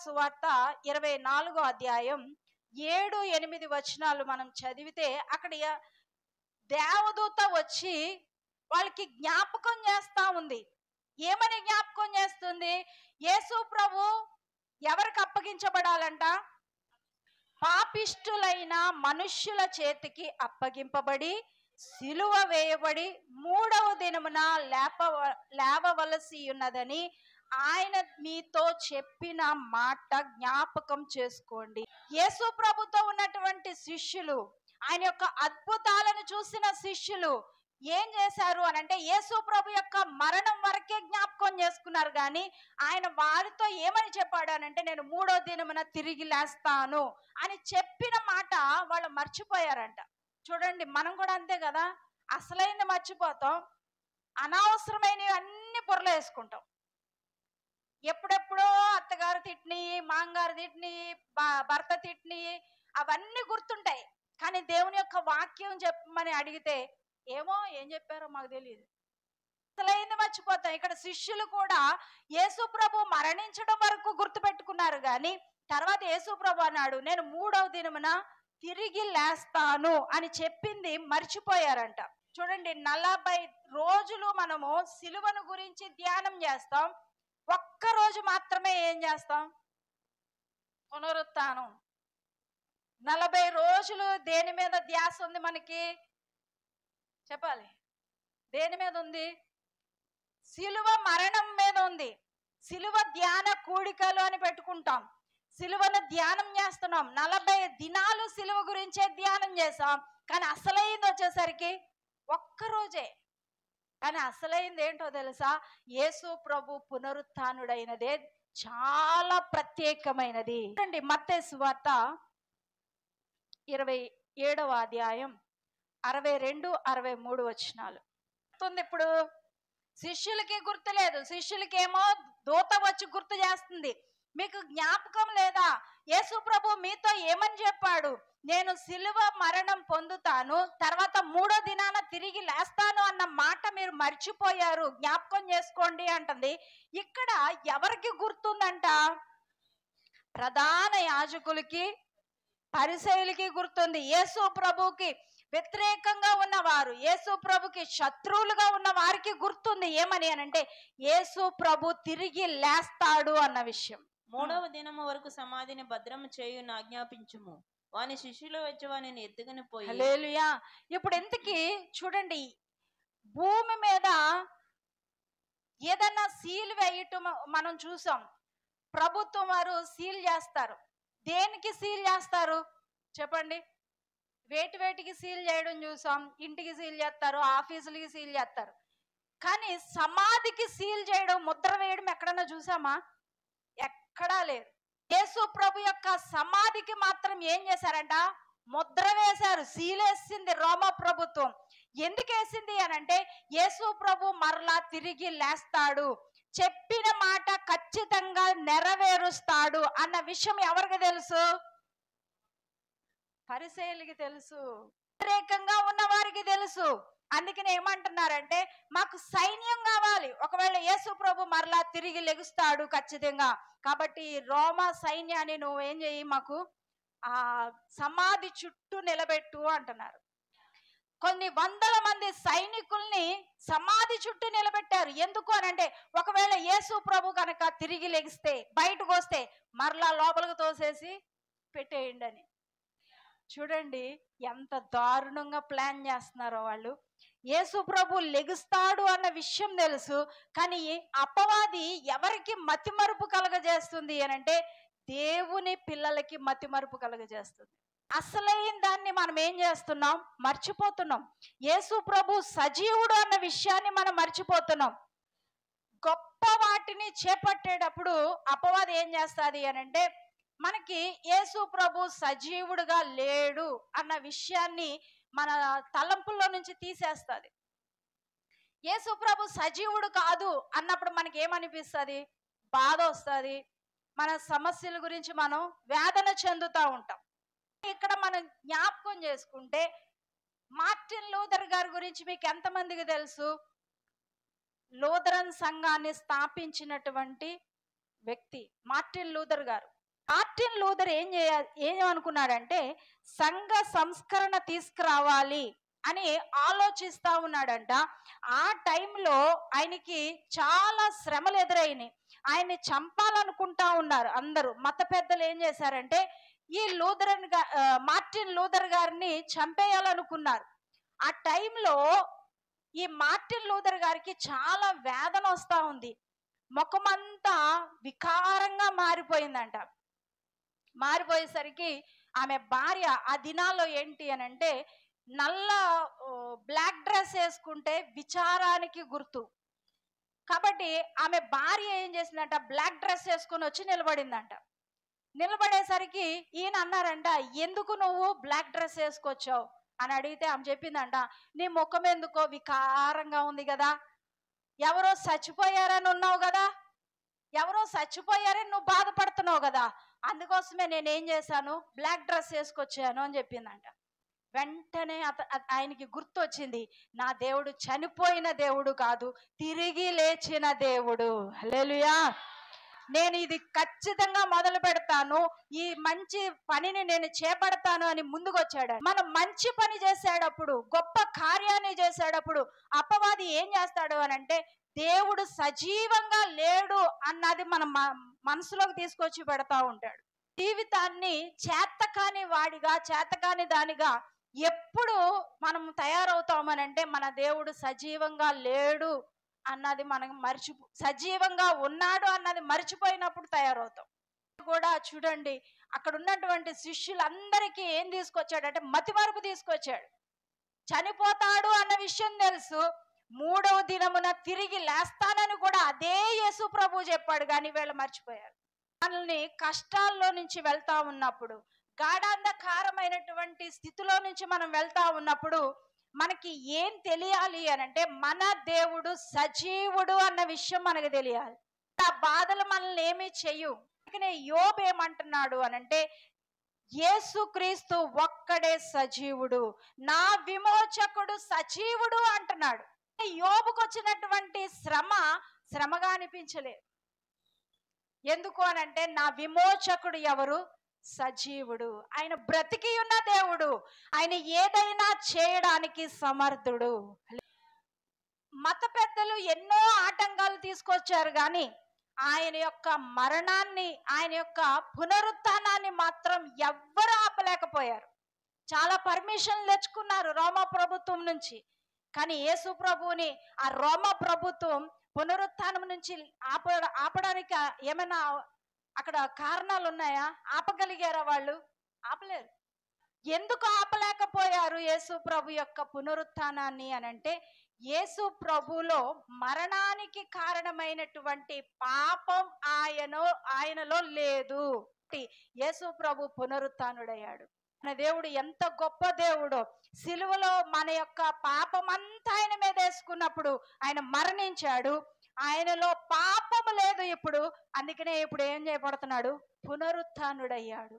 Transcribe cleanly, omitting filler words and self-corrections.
సువార్త 24వ అధ్యాయం 7-8 వచనాలు మనం చదివితే అక్కడ దేవదూత వచ్చి వాళ్ళకి జ్ఞాపకం చేస్తా ఉంది. ఏమని జ్ఞాపకం చేస్తుంది? యేసు ప్రభు ఎవరికి అప్పగించబడాలంట? పాపిష్టులైన మనుష్యుల చేతికి అప్పగింపబడి సిలువ వేయబడి 3వ దినమున లేవవలసి ఉన్నదని ఆయన మీతో చెప్పిన మాట జ్ఞాపకం చేసుకోండి. యేసు ప్రభుతో ఉన్నటువంటి శిష్యులు, ఆయన యొక్క అద్భుతాలను చూసిన శిష్యులు ఏం చేశారు అని అంటే యేసు ప్రభు యొక్క మరణం వరకే జ్ఞాపకం చేసుకున్నారు. కానీ ఆయన వారితో ఏమని చెప్పాడు అని అంటే నేను 3వ దినమున తిరిగి లేస్తాను అని చెప్పిన మాట వాళ్ళు మర్చిపోయారంట. చూడండి, మనం కూడా అంతే కదా, అసలైంది మర్చిపోతాం, అనవసరమైనవి అన్ని బుర్రలో వేసుకుంటాం. ఎప్పుడెప్పుడో అత్తగారు తిట్టిని, మాంగారు తిట్టిని, భర్త తిట్టిని అవన్నీ గుర్తుంటాయి. కానీ దేవుని యొక్క వాక్యం చెప్పమని అడిగితే ఏమో ఏం చెప్పారో మాకు తెలియదు, అసలైంది మర్చిపోతాం. ఇక్కడ శిష్యులు కూడా యేసు ప్రభు మరణించడం వరకు గుర్తు పెట్టుకున్నారు. కానీ తర్వాత యేసు ప్రభు అన్నాడు నేను 3వ దినమున తిరిగి లేస్తాను అని చెప్పింది మర్చిపోయారంట. చూడండి, 40 రోజులు మనము సిలువను గురించి ధ్యానం చేస్తాం, ఒక్క రోజు మాత్రమే ఏం చేస్తాం? పునరుత్థానం. 40 రోజులు దేని మీద ధ్యాస ఉంది మనకి? చెప్పాలి, దేని మీద ఉంది? సిలువ మరణం మీద ఉంది. సిలువ ధ్యాన కూడికలు అని పెట్టుకుంటాం, సిలువను ధ్యానం చేస్తున్నాం. 40 దినాలు సిలువ గురించే ధ్యానం చేసాం. కానీ అసలైంది వచ్చేసరికి ఒక్కరోజే. కానీ అసలైంది ఏంటో తెలుసా? యేసు ప్రభు పునరుత్థానుడైనదే చాలా ప్రత్యేకమైనది. చూడండి, మత్తయి సువార్త 27వ అధ్యాయం 62-63 వచనాలు. ఇప్పుడు శిష్యులకి గుర్తు లేదు, శిష్యులకేమో దూత వచ్చి గుర్తు చేస్తుంది. మీకు జ్ఞాపకం లేదా? యేసు ప్రభు మీతో ఏమని చెప్పాడు? నేను సిలువ మరణం పొందుతాను, తర్వాత 3వ దినాన తిరిగి లేస్తాను అన్న మాట మీరు మర్చిపోయారు, జ్ఞాపకం చేసుకోండి అంటుంది. ఇక్కడ ఎవరికి గుర్తుందంట? ప్రధాన యాజకులకి, పరిసయ్యులకి గుర్తుంది. యేసు ప్రభుకి వ్యతిరేకంగా ఉన్నవారు, యేసు ప్రభుకి శత్రువులుగా ఉన్న వారికి గుర్తుంది. ఏమని అనంటే యేసు ప్రభు తిరిగి లేస్తాడు అన్న విషయం. 3వ దినము వరకు సమాధిని భద్రము చేయును ఆజ్ఞాపించుము, వాని శిష్యులు వచ్చి వానిని ఎత్తుకుని పోయి. హల్లెలూయా. ఇప్పుడు ఎందుకు చూడండి, భూమి మీద ఏదన్నా సీల్ వేయటం మనం చూసాం. ప్రభుత్వం వారు సీల్ చేస్తారు. దేనికి సీల్ చేస్తారు చెప్పండి? వేటికి సీల్ చేయడం చూసాం. ఇంటికి సీల్ చేస్తారు, ఆఫీసులకి సీల్ చేస్తారు. కానీ సమాధికి సీల్ చేయడం, ముద్ర వేయడం ఎక్కడన్నా చూసామా? ఎక్కడా లేదు. యేసు ప్రభు యొక్క సమాధికి మాత్రం ఏం చేశారంట? ముద్ర వేశారు, సీలేసింది రోమా ప్రభుత్వం. ఎందుకు వేసింది అనంటే యేసు ప్రభు మరలా తిరిగి లేస్తాడు, చెప్పిన మాట ఖచ్చితంగా నెరవేరుస్తాడు అన్న విషయం ఎవరికి తెలుసు? పరిసయ్యులకి తెలుసు, వ్యతిరేకంగా ఉన్న వారికి తెలుసు. అందుకని ఏమంటున్నారంటే మాకు సైన్యం కావాలి, ఒకవేళ యేసు ప్రభు మరలా తిరిగి లెగుస్తాడు ఖచ్చితంగా, కాబట్టి రోమా సైన్యాన్ని నువ్వేం చేయి, మాకు ఆ సమాధి చుట్టూ నిలబెట్టు అంటున్నారు. కొన్ని వందల మంది సైనికుల్ని సమాధి చుట్టూ నిలబెట్టారు. ఎందుకు అనంటే ఒకవేళ యేసు ప్రభు కనుక తిరిగి లెగిస్తే, బయటకు వస్తే మరలా లోపలికి తోసేసి పెట్టేయండి అని. చూడండి ఎంత దారుణంగా ప్లాన్ చేస్తున్నారో వాళ్ళు. యేసు ప్రభు లెగుస్తాడు అన్న విషయం తెలుసు, కానీ అపవాది ఎవరికి మతిమరుపు కలగజేస్తుంది అనంటే దేవుని పిల్లలకి మతిమరుపు కలగజేస్తుంది. అసలైన దాన్ని మనం ఏం చేస్తున్నాం? మర్చిపోతున్నాం. యేసు ప్రభు సజీవుడు అన్న విషయాన్ని మనం మర్చిపోతున్నాం. గొప్ప వాటిని చేపట్టేటప్పుడు అపవాది ఏం చేస్తుంది అనంటే మనకి యేసు ప్రభు సజీవుడుగా లేడు అన్న విషయాన్ని మన తలంపుల్లో నుంచి తీసేస్తుంది. యేసు ప్రభు సజీవుడు కాదు అన్నప్పుడు మనకి ఏమనిపిస్తుంది? బాధ వస్తుంది. మన సమస్యల గురించి మనం వేదన చెందుతూ ఉంటాం. ఇక్కడ మనం జ్ఞాపకం చేసుకుంటే మార్టిన్ లూథర్ గారి గురించి మీకు ఎంతమందికి తెలుసు? లూథరన్ సంఘాన్ని స్థాపించినటువంటి వ్యక్తి మార్టిన్ లూథర్ గారు. మార్టిన్ లూథర్ ఏమనుకున్నాడంటే సంఘ సంస్కరణ తీసుకురావాలి అని ఆలోచిస్తా ఉన్నాడంట. ఆ టైంలో ఆయనకి చాలా శ్రమలు ఎదురైనాయి. ఆయన్ని చంపాలనుకుంటా ఉన్నారు అందరూ. మత పెద్దలు ఏం చేశారంటే ఈ మార్టిన్ లూథర్ గారిని చంపేయాలనుకున్నారు. ఆ టైంలో ఈ మార్టిన్ లూథర్ గారికి చాలా వేదన వస్తా ఉంది. ముఖమంతా వికారంగా మారిపోయిందంట. మారిపోయేసరికి ఆమె భార్య, ఆ దినాల్లో ఏంటి అని అంటే నల్ల బ్లాక్ డ్రెస్ వేసుకుంటే విచారానికి గుర్తు. కాబట్టి ఆమె భార్య ఏం చేసిందంట, బ్లాక్ డ్రెస్ వేసుకొని వచ్చి నిలబడిందంట. నిలబడేసరికి ఈయన అన్నారంట, ఎందుకు నువ్వు బ్లాక్ డ్రెస్ వేసుకొచ్చావు అని అడిగితే ఆమె చెప్పిందంట, నీ ముఖం ఎందుకో వికారంగా ఉంది కదా, ఎవరో చచ్చిపోయారని ఉన్నావు కదా, ఎవరో చచ్చిపోయారని నువ్వు బాధపడుతున్నావు కదా, అందుకోసమే నేనేం చేశాను, బ్లాక్ డ్రెస్ వేసుకొచ్చాను అని చెప్పిందంట. వెంటనే ఆయనకి గుర్తొచ్చింది, నా దేవుడు చనిపోయిన దేవుడు కాదు, తిరిగి లేచిన దేవుడు. హల్లెలూయా. నేను ఇది ఖచ్చితంగా మొదలు పెడతాను, ఈ మంచి పనిని నేను చేపడతాను అని ముందుకొచ్చాడు. మనం మంచి పని చేసేటప్పుడు, గొప్ప కార్యాన్ని చేసేటప్పుడు అపవాది ఏం చేస్తాడు అని అంటే దేవుడు సజీవంగా లేడు అన్నది మన మనసులోకి తీసుకొచ్చి పెడతా ఉంటాడు. జీవితాన్ని చేతకాని వాడిగా, చేతకాని దానిగా ఎప్పుడు మనం తయారవుతామనంటే మన దేవుడు సజీవంగా లేడు అన్నది మనం సజీవంగా ఉన్నాడు అన్నది మర్చిపోయినప్పుడు తయారవుతాం. కూడా చూడండి, అక్కడ ఉన్నటువంటి శిష్యులందరికీ ఏం తీసుకొచ్చాడంటే మతిమరుపు తీసుకొచ్చాడు. చనిపోతాడు అన్న విషయం తెలుసు, 3వ దినమున తిరిగి లేస్తానని కూడా అదే యేసు ప్రభు చెప్పాడు, కానీ వీళ్ళు మర్చిపోయారు. మనల్ని కష్టాల్లో నుంచి వెళ్తా ఉన్నప్పుడు, గాఢాంధకారమైనటువంటి స్థితిలో నుంచి మనం వెళ్తా ఉన్నప్పుడు మనకి ఏం తెలియాలి అని అంటే మన దేవుడు సజీవుడు అన్న విషయం మనకు తెలియాలి. ఆ బాధలు మనల్ని ఏమీ చెయ్యు. యోబు ఏమంటున్నాడు అనంటే యేసుక్రీస్తు ఒక్కడే సజీవుడు, నా విమోచకుడు సజీవుడు అంటున్నాడు. యోబుకు వచ్చినటువంటి శ్రమగా అనిపించలేదు. ఎందుకు అనంటే నా విమోచకుడు ఎవరు, సజీవుడు. ఆయన బ్రతికి ఉన్న దేవుడు, ఆయన ఏదైనా చేయడానికి సమర్థుడు. మత పెద్దలు ఎన్నో ఆటంకాలు తీసుకొచ్చారు, కానీ ఆయన యొక్క మరణాన్ని, ఆయన యొక్క పునరుత్థానాన్ని మాత్రం ఎవ్వరు ఆపలేకపోయారు. చాలా పర్మిషన్లు తెచ్చుకున్నారు రోమా ప్రభుత్వం నుంచి, కానీ యేసు ప్రభువుని ఆ రోమా ప్రభుత్వం పునరుత్థానం నుంచి ఆపడానికి ఏమైనా అక్కడ కారణాలు ఉన్నాయా? ఆపగలిగారా వాళ్ళు? ఆపలేరు. ఎందుకు ఆపలేకపోయారు యేసు ప్రభు యొక్క పునరుత్థానాన్ని అనంటే యేసు ప్రభులో మరణానికి కారణమైనటువంటి పాపం ఆయనలో లేదు. యేసు ప్రభు పునరుత్థానుడయ్యాడు. మన దేవుడు ఎంత గొప్ప దేవుడో. సిలువలో మన యొక్క పాపం అంతా ఆయన మీద వేసుకున్నప్పుడు ఆయన మరణించాడు, ఆయనలో పాపము లేదు ఇప్పుడు. అందుకనే ఇప్పుడు ఏం చేయబడుతున్నాడు, పునరుత్థానుడయ్యాడు.